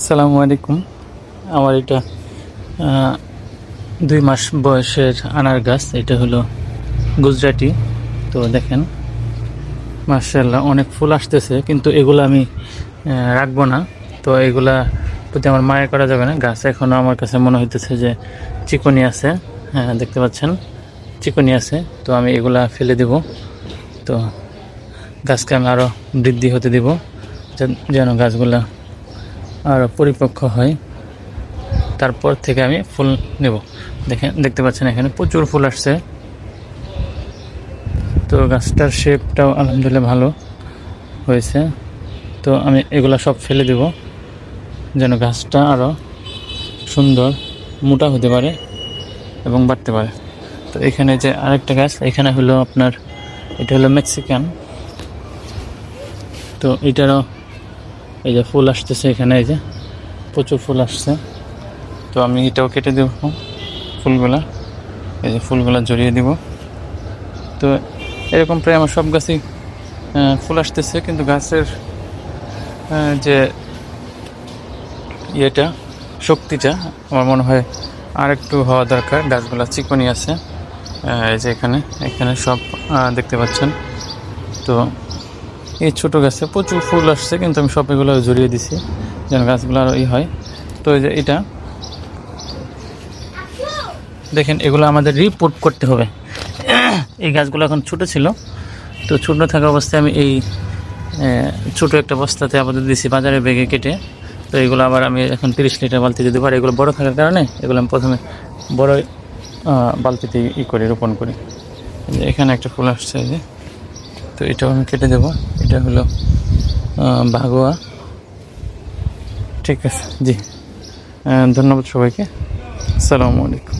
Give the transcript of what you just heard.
আসসালামু আলাইকুম। আমার এটা 2 মাস বয়সের আনার গাছ। এটা হলো গুজরাটি। তো দেখেন, মাশাআল্লাহ অনেক ফুল আসতেছে, কিন্তু এগুলো আমি রাখবো না। তো এগুলা প্রতি আমার মায়া করা যাবে না। গাছ এখনও আমার কাছে মনে হইতেছে যে চিকনি আছে। হ্যাঁ, দেখতে পাচ্ছেন চিকনি আছে। তো আমি এগুলা ফেলে দেব। তো গাছকে আমি আরও বৃদ্ধি হতে দেব, যেন গাছগুলা আরও পরিপক্ক হয়। তারপর থেকে আমি ফুল নেব। দেখতে পাচ্ছেন এখানে প্রচুর ফুল আসছে। তো গাছটার শেপটাও আলহামদুলিল্লাহ ভালো হয়েছে। তো আমি এগুলা সব ফেলে দেব, যেন গাছটা আরও সুন্দর মোটা হতে পারে এবং বাড়তে পারে। তো এখানে যে আরেকটা গাছ, এখানে হলো আপনার, এটা হলো মেক্সিকান। তো এটারও এই যে ফুল আসতেছে, এখানে এই যে প্রচুর ফুল আসছে। তো আমি এটাও কেটে দেব, ফুলগুলা এই যে ফুলগুলা জড়িয়ে দিব। তো এরকম প্রায় আমার সব গাছই ফুল আসতেছে, কিন্তু গাছের যে ইয়েটা, শক্তিটা আমার মনে হয় আর একটু হওয়া দরকার। গাছগুলা চিকনি আছে, এই যে এখানে এখানে সব দেখতে পাচ্ছেন। তো এই ছোটো গাছে প্রচুর ফুল আসছে, কিন্তু আমি সব এগুলো জড়িয়ে দিছি যেন গাছগুলো আরও হয়। তো এই যে এটা দেখেন, এগুলো আমাদের রিপোর্ট করতে হবে। এই গাছগুলো এখন ছোটো ছিল, তো ছোটো থাকা অবস্থায় আমি এই ছোটো একটা বস্তাতে আপাতত দিয়েছি বাজারে ব্যাগে কেটে। তো এগুলো আবার আমি এখন 30 লিটার বালতিতে দেবো। আর এগুলো বড়ো থাকার কারণে এগুলো আমি প্রথমে বড় বালতিতে করি, রোপণ করি। এখানে একটা ফুল আসছে এই যে, তো এটাও আমি কেটে দেবো। এটা হলো ভাগোয়া। ঠিক আছে, জি, ধন্যবাদ সবাইকে। আসসালামু আলাইকুম।